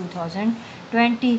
2020।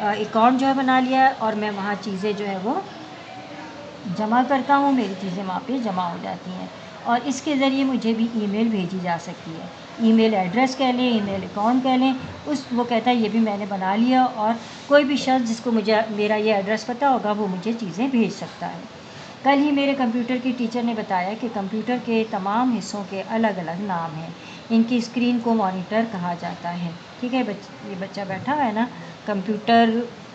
Account جو ہے بنا لیا ہے اور میں وہاں چیزیں جو ہے وہ جمع کرتا ہوں، میری چیزیں وہاں پہ جمع ہو جاتی ہیں، اور اس کے ذریعے مجھے بھی ای میل بھیجی جا سکتی ہے، ای میل ایڈریس کہہ لیں، ای میل اکاؤنٹ کہہ لیں، وہ کہتا ہے یہ بھی میں نے بنا لیا، اور کوئی بھی شخص جس کو مجھے میرا یہ ایڈریس پتہ ہوگا وہ مجھے چیزیں بھیج سکتا ہے۔ کل ہی میرے کمپیوٹر کی ٹیچر نے بتایا کہ کمپیوٹر کے تمام حصوں کے الگ الگ نام ہیں، ان کی اسکرین کو مانیٹر کہا جاتا ہے، ٹھیک ہے، یہ بچہ بیٹھا ہوا ہے نا، کمپیوٹر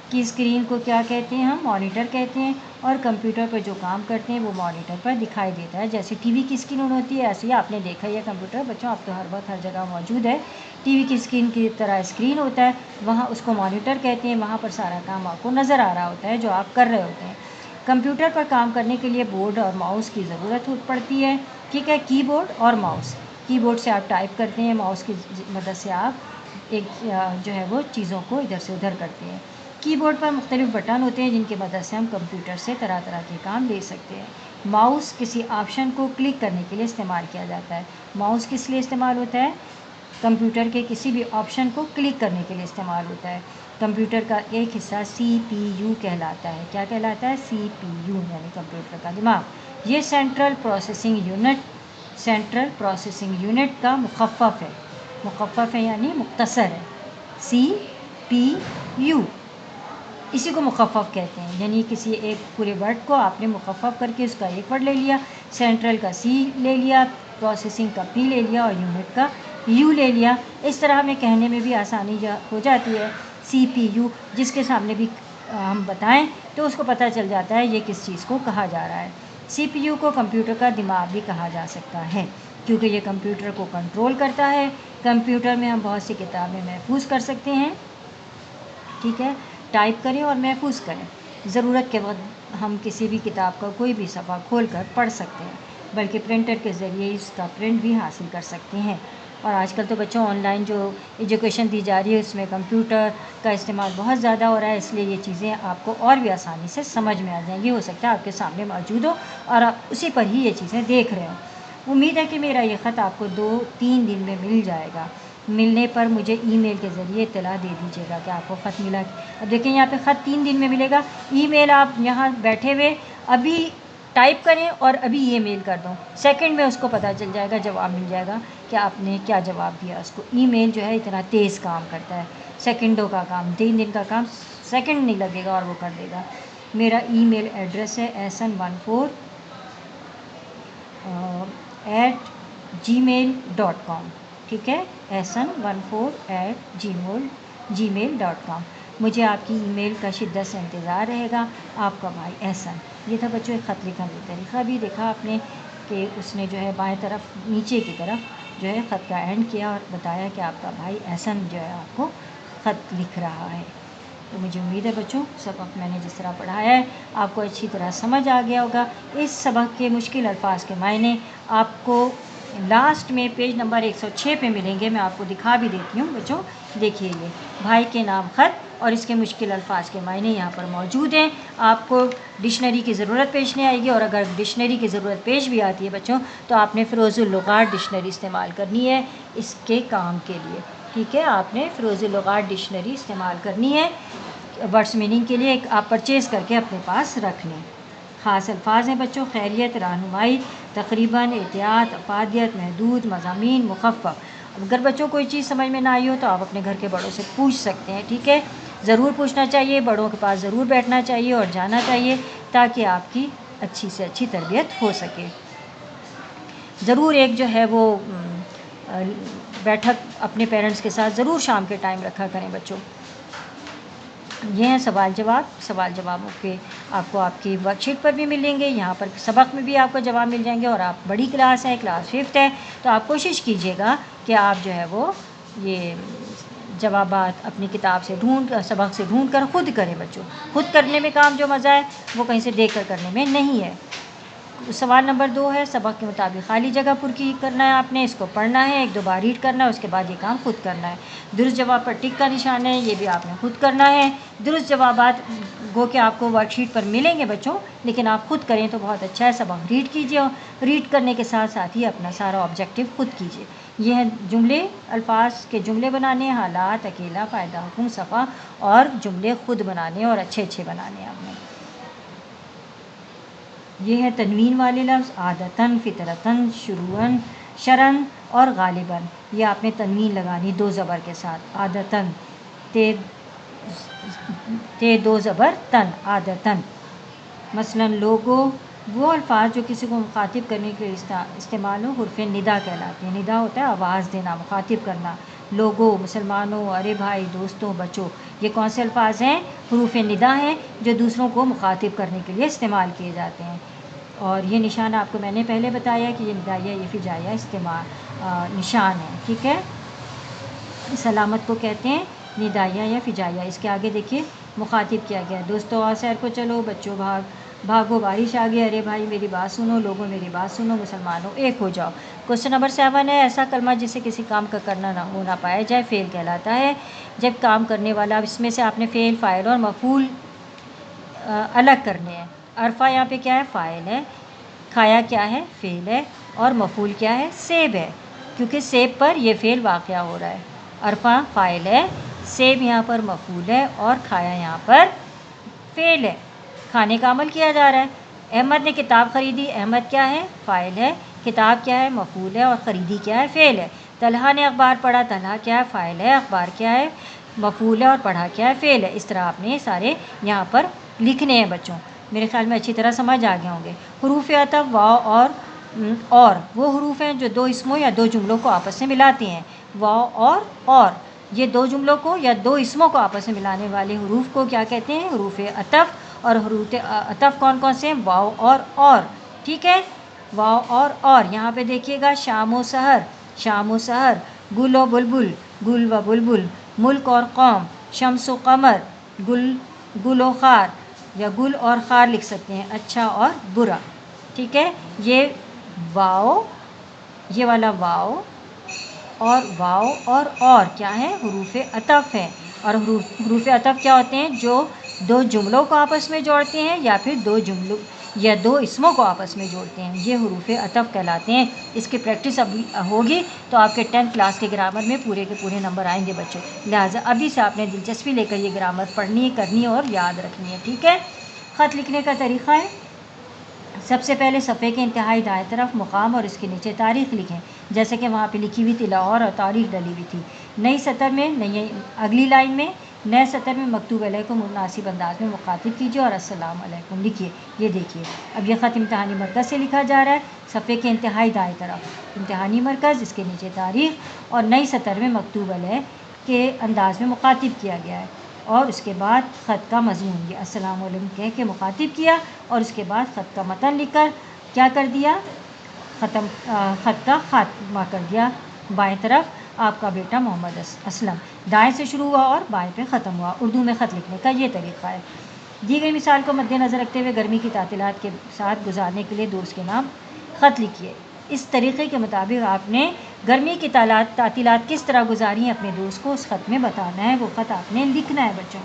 کی اسکرین کو کیا کہتے ہیں؟ ہم مانیٹر کہتے ہیں، اور کمپیوٹر پر جو کام کرتے ہیں وہ مانیٹر پر دکھائی دیتا ہے، جیسے ٹی وی کی اسکرین ہوتی ہے ایسے ہی آپ نے دیکھا یہ کمپیوٹر بچوں اب تو ہر وقت ہر جگہ موجود ہے، ٹی وی کی اسکرین کی طرح اسکرین ہوتا ہے، وہاں اس کو مانیٹر کہتے ہیں، وہاں پر سارا کام آپ کو نظر آ رہا ہوتا ہے جو آپ کر رہے ہوتے ہیں۔ کمپیوٹر پر کام کرنے کے لیے بورڈ اور ماؤس کی ضرورت پڑتی ہے، ٹھیک ہے، کی بورڈ اور ماؤس، کی بورڈ سے آپ ٹائپ کرتے ہیں، ماؤس کی مدد سے آپ ایک جو ہے وہ چیزوں کو ادھر سے ادھر کرتے ہیں۔ کی بورڈ پر مختلف بٹن ہوتے ہیں جن کی مدد سے ہم کمپیوٹر سے طرح طرح کے کام لے سکتے ہیں۔ ماؤس کسی آپشن کو کلک کرنے کے لیے استعمال کیا جاتا ہے، ماؤس کس لیے استعمال ہوتا ہے؟ کمپیوٹر کے کسی بھی آپشن کو کلک کرنے کے لیے استعمال ہوتا ہے۔ کمپیوٹر کا ایک حصہ سی پی یو کہلاتا ہے، کیا کہلاتا ہے؟ سی پی یو یعنی کمپیوٹر کا دماغ، یہ سینٹرل پروسیسنگ یونٹ کا مخفف ہے یعنی مختصر ہے، سی پی یو، اسی کو مخفف کہتے ہیں، یعنی کسی ایک پورے ورڈ کو آپ نے مخفف کر کے اس کا ایک ورڈ لے لیا، سینٹرل کا سی لے لیا، پروسیسنگ کا پی لے لیا اور یونٹ کا یو لے لیا، اس طرح ہمیں کہنے میں بھی آسانی ہو جاتی ہے، سی پی یو، جس کے سامنے بھی ہم بتائیں تو اس کو پتہ چل جاتا ہے یہ کس چیز کو کہا جا رہا ہے۔ سی پی یو کو کمپیوٹر کا دماغ بھی کہا جا سکتا ہے کیونکہ یہ کمپیوٹر کو کنٹرول کرتا ہے، کمپیوٹر میں ہم بہت سی کتابیں محفوظ کر سکتے ہیں، ٹھیک ہے، ٹائپ کریں اور محفوظ کریں، ضرورت کے وقت ہم کسی بھی کتاب کا کوئی بھی صفحہ کھول کر پڑھ سکتے ہیں، بلکہ پرنٹر کے ذریعے اس کا پرنٹ بھی حاصل کر سکتے ہیں، اور آج کل تو بچوں آن لائن جو ایجوکیشن دی جا رہی ہے اس میں کمپیوٹر کا استعمال بہت زیادہ ہو رہا ہے، اس لیے یہ چیزیں آپ کو اور بھی آسانی سے سمجھ میں آ جائیں گی، ہو سکتا ہے آپ کے سامنے موجود ہو اور آپ اسی پر ہی یہ چیزیں دیکھ رہے ہوں۔ امید ہے کہ میرا یہ خط آپ کو 2-3 دن میں مل جائے گا، ملنے پر مجھے ای میل کے ذریعے اطلاع دے دیجیے گا کہ آپ کو خط ملا۔ اب دیکھیں یہاں پہ خط 3 دن میں ملے گا، ای میل آپ یہاں بیٹھے ہوئے ابھی ٹائپ کریں اور ابھی یہ میل کر دو، سیکنڈ میں اس کو پتہ چل جائے گا، جواب مل جائے گا کہ آپ نے کیا جواب دیا اس کو۔ ای میل جو ہے اتنا تیز کام کرتا ہے، سیکنڈوں کا کام، 3 دن کا کام سیکنڈ نہیں لگے گا اور وہ کر دے گا۔ میرا ای میل ایڈریس ہے ehsan14@gmail.com، ٹھیک ہے، ehsan14@gmail.com۔ مجھے آپ کی ای میل کا شدت سے انتظار رہے گا، آپ کا بھائی احسن۔ یہ تھا بچوں ایک خط لکھنے کا طریقہ، بھی دیکھا آپ نے کہ اس نے جو ہے بائیں طرف نیچے کی طرف جو ہے خط کا اینڈ کیا اور بتایا کہ آپ کا بھائی احسن جو ہے آپ کو خط لکھ رہا ہے۔ تو مجھے امید ہے بچوں سبق میں نے جس طرح پڑھایا ہے آپ کو اچھی طرح سمجھ آ گیا ہوگا۔ اس سبق کے مشکل الفاظ کے معنی آپ کو لاسٹ میں پیج نمبر 106 پہ ملیں گے، میں آپ کو دکھا بھی دیتی ہوں بچوں، دیکھیے یہ بھائی کے نام خط اور اس کے مشکل الفاظ کے معنی یہاں پر موجود ہیں، آپ کو ڈکشنری کی ضرورت پیش نہیں آئے گی، اور اگر ڈکشنری کی ضرورت پیش بھی آتی ہے بچوں تو آپ نے فیروز اللغات ڈکشنری استعمال کرنی ہے اس کے کام کے لیے، ٹھیک ہے، آپ نے فیروز اللغات ڈکشنری استعمال کرنی ہے ورڈس میننگ کے لیے، آپ پرچیز کر کے اپنے پاس رکھ لیں۔ خاص الفاظ ہیں بچوں: خیریت، رہنمائی، تقریباً، احتیاط، افادیت، محدود، مضامین، مخفف۔ اگر بچوں کوئی چیز سمجھ میں نہ آئی ہو تو آپ اپنے گھر کے بڑوں سے پوچھ سکتے ہیں، ٹھیک ہے، ضرور پوچھنا چاہیے، بڑوں کے پاس ضرور بیٹھنا چاہیے اور جانا چاہیے تاکہ آپ کی اچھی سے اچھی تربیت ہو سکے۔ ضرور ایک جو ہے وہ بیٹھک اپنے پیرنٹس کے ساتھ ضرور شام کے ٹائم رکھا کریں بچوں۔ یہ ہیں سوال جوابوں کے آپ کو آپ کی ورک شیٹ پر بھی ملیں گے، یہاں پر سبق میں بھی آپ کو جواب مل جائیں گے، اور آپ بڑی کلاس ہے، کلاس 5 ہے، تو آپ کوشش کیجیے گا کہ آپ جو ہے وہ یہ جوابات اپنی کتاب سے سبق سے ڈھونڈ کر خود کریں بچوں، خود کرنے میں کام جو مزہ ہے وہ کہیں سے دیکھ کر کرنے میں نہیں ہے۔ سوال نمبر 2 ہے سبق کے مطابق خالی جگہ پر کی کرنا ہے آپ نے، اس کو پڑھنا ہے، 1-2 بار ریڈ کرنا ہے، اس کے بعد یہ کام خود کرنا ہے۔ درست جواب پر ٹک کا نشان ہے، یہ بھی آپ نے خود کرنا ہے۔ درست جوابات گو کہ آپ کو ورک شیٹ پر ملیں گے بچوں، لیکن آپ خود کریں تو بہت اچھا ہے۔ سبق ریڈ کیجیے اور ریڈ کرنے کے ساتھ ساتھ ہی اپنا سارا آبجیکٹیو خود کیجیے۔ یہ ہیں جملے، الفاظ کے جملے بنانے، حالات، اکیلا، فائدہ، حکم، صفحہ اور جملے خود بنانے اور اچھے اچھے بنانے آپ نے۔ یہ ہے تنوین والے لفظ عادتاً، فطرتاً، شروعاً، شرعاً اور غالباً۔ یہ آپ نے تنوین لگانی 2 زبر کے ساتھ، عادتاً، تے 2 زبر تن، عادتاً۔ مثلاً لوگو، وہ الفاظ جو کسی کو مخاطب کرنے کے لیے استعمال ہو، حرف ندا کہلاتے ہیں۔ ندا ہوتا ہے آواز دینا، مخاطب کرنا۔ لوگوں، مسلمانوں، ارے بھائی، دوستوں، بچوں، یہ کون سے الفاظ ہیں؟ حروف ندا ہیں جو دوسروں کو مخاطب کرنے کے لیے استعمال کیے جاتے ہیں۔ اور یہ نشان آپ کو میں نے پہلے بتایا کہ یہ ندائیہ، یہ فجائیہ نشان ہے، ٹھیک ہے۔ اس علامت کو کہتے ہیں ندائیہ یا فجائیہ۔ اس کے آگے دیکھیے مخاطب کیا گیا ہے، دوستوں آؤ سیر کو چلو، بچوں بھاگو بارش آ گئی، ارے بھائی میری بات سنو، لوگوں میری بات سنو، مسلمانوں ایک ہو جاؤ۔ کوشچن نمبر 7 ہے ایسا کلمہ جسے کسی کام کا کرنا نہ ہو نہ پایا جائے فعل کہلاتا ہے۔ جب کام کرنے والا، اب اس میں سے آپ نے فعل، فاعل اور مفعول الگ کرنے ہیں۔ عرفہ یہاں پہ کیا ہے؟ فاعل ہے۔ کھایا کیا ہے؟ فعل ہے۔ اور مفعول کیا ہے؟ سیب ہے، کیونکہ سیب پر یہ فعل واقع ہو رہا ہے۔ عرفہ فاعل ہے، سیب یہاں پر مفعول ہے اور کھایا یہاں پر فعل ہے، کھانے کا عمل کیا جا رہا ہے۔ احمد نے کتاب خریدی، احمد کیا ہے؟ فاعل ہے۔ کتاب کیا ہے؟ مفعول ہے اور خریدی کیا ہے؟ فعل ہے۔ طلحہ نے اخبار پڑھا، طلحہ کیا ہے؟ فاعل ہے۔ اخبار کیا ہے؟ مفعول ہے اور پڑھا کیا ہے؟ فعل ہے۔ اس طرح آپ نے سارے یہاں پر لکھنے ہیں بچوں، میرے خیال میں اچھی طرح سمجھ آ گئے ہوں گے۔ حروف عطف واو اور وہ حروف ہیں جو 2 اسموں یا 2 جملوں کو آپس میں ملاتے ہیں۔ واو اور یہ 2 جملوں کو یا 2 اسموں کو آپس میں ملانے والے حروف کو کیا کہتے ہیں؟ حروف عطف۔ اور حروف عطف کون کون سے ہیں؟ واو اور، ٹھیک ہے۔ واو اور یہاں پہ دیکھیے گا، شام و سحر، شام و سحر، گل و بلبل، گل و بلبل، ملک اور قوم، شمس و قمر، گل و خار یا گل اور خار لکھ سکتے ہیں، اچھا اور برا، ٹھیک ہے۔ یہ واو، یہ والا واو اور کیا ہے؟ حروف عطف ہیں۔ اور حروف عطف کیا ہوتے ہیں؟ جو 2 جملوں کو آپس میں جوڑتے ہیں یا پھر 2 جملوں یا 2 اسموں کو آپس میں جوڑتے ہیں، یہ حروف عطف کہلاتے ہیں۔ اس کی پریکٹس ابھی ہوگی تو آپ کے 10th کلاس کے گرامر میں پورے کے پورے نمبر آئیں گے بچوں، لہٰذا ابھی سے آپ نے دلچسپی لے کر یہ گرامر پڑھنی، کرنی اور یاد رکھنی ہے، ٹھیک ہے۔ خط لکھنے کا طریقہ ہے، سب سے پہلے صفحے کے انتہائی دائیں طرف مقام اور اس کے نیچے تاریخ لکھیں، جیسے کہ وہاں پہ لکھی ہوئی تھی لاہور اور تاریخ ڈلی ہوئی تھی۔ نئی سطر میں اگلی لائن میں نئے سطر میں مکتوب علیہ کو مناسب انداز میں مخاطب کیجیے اور السلام علیکم لکھیے۔ یہ دیکھیے اب یہ خط امتحانی مرکز سے لکھا جا رہا ہے، صفحے کے انتہائی دائیں طرف امتحانی مرکز، اس کے نیچے تاریخ اور نئی سطر میں مکتوب علیہ کے انداز میں مخاطب کیا گیا ہے۔ اور اس کے بعد خط کا مضمون، یہ السلام علیکم کہہ کے مخاطب کیا اور اس کے بعد خط کا متن لکھ کر کیا کر دیا؟ خط کا خاتمہ کر دیا۔ بائیں طرف آپ کا بیٹا محمد اسلم، دائیں سے شروع ہوا اور بائیں پہ ختم ہوا۔ اردو میں خط لکھنے کا یہ طریقہ ہے۔ دی گئی مثال کو مد نظر رکھتے ہوئے گرمی کی تعطیلات کے ساتھ گزارنے کے لیے دوست کے نام خط لکھیے۔ اس طریقے کے مطابق آپ نے گرمی کی تعطیلات کس طرح گزاری ہیں اپنے دوست کو اس خط میں بتانا ہے، وہ خط آپ نے لکھنا ہے بچوں،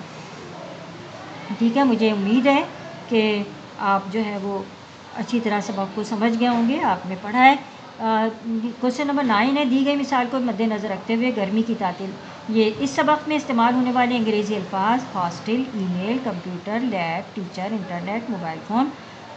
ٹھیک ہے۔ مجھے امید ہے کہ آپ جو ہے وہ اچھی طرح سبق کو سمجھ گئے ہوں گے، آپ نے پڑھا ہے۔ کوشچن نمبر 9 ہے، دی گئی مثال کو مد نظر رکھتے ہوئے گرمی کی تعطیل، یہ اس سبق میں استعمال ہونے والے انگریزی الفاظ hostel, email, computer, lab, teacher, internet, mobile phone,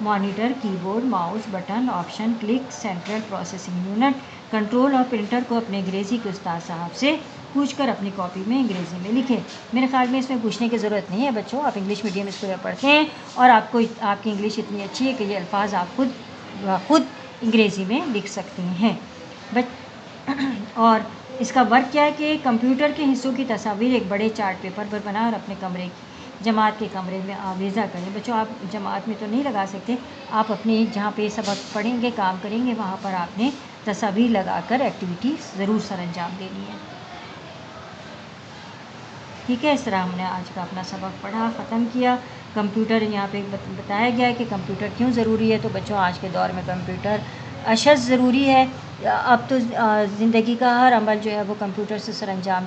monitor, keyboard, mouse, button, option, click, central processing unit, control اور پرنٹر کو اپنے انگریزی کے استاد صاحب سے پوچھ کر اپنی کاپی میں انگریزی میں لکھیں۔ میرے خیال میں اس میں پوچھنے کی ضرورت نہیں ہے بچوں، آپ انگلش میڈیم اسکول میں پڑھتے ہیں اور آپ کی انگلش اتنی اچھی ہے کہ یہ الفاظ آپ خود انگریزی میں لکھ سکتے ہیں۔ اور اس کا ورک کیا ہے کہ کمپیوٹر کے حصوں کی تصاویر ایک بڑے چارٹ پیپر پر بنا اور اپنے جماعت کے کمرے میں آویزہ کریں۔ بچوں آپ جماعت میں تو نہیں لگا سکتے، آپ اپنے جہاں پہ سبق پڑھیں گے، کام کریں گے، وہاں پر آپ نے تصاویر لگا کر ایکٹیویٹی ضرور سر انجام دینی ہے، ٹھیک ہے۔ اس طرح ہم نے آج کا اپنا سبق پڑھا، ختم کیا۔ کمپیوٹر یہاں پہ بتایا گیا ہے کہ کمپیوٹر کیوں ضروری ہے. تو بچوں آج کے دور میں کمپیوٹر اشد ضروری ہے. اب تو زندگی کا ہر عمل جو ہے وہ کمپیوٹر سے سر انجام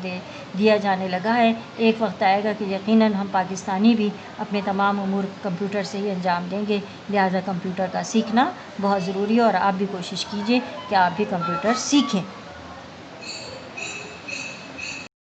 دیا جانے لگا ہے. ایک وقت آئے گا کہ یقیناً ہم پاکستانی بھی اپنے تمام امور کمپیوٹر سے ہی انجام دیں گے. لہٰذا کمپیوٹر کا سیکھنا بہت ضروری ہے اور آپ بھی کوشش کیجئے کہ آپ بھی کمپیوٹر سیکھیں.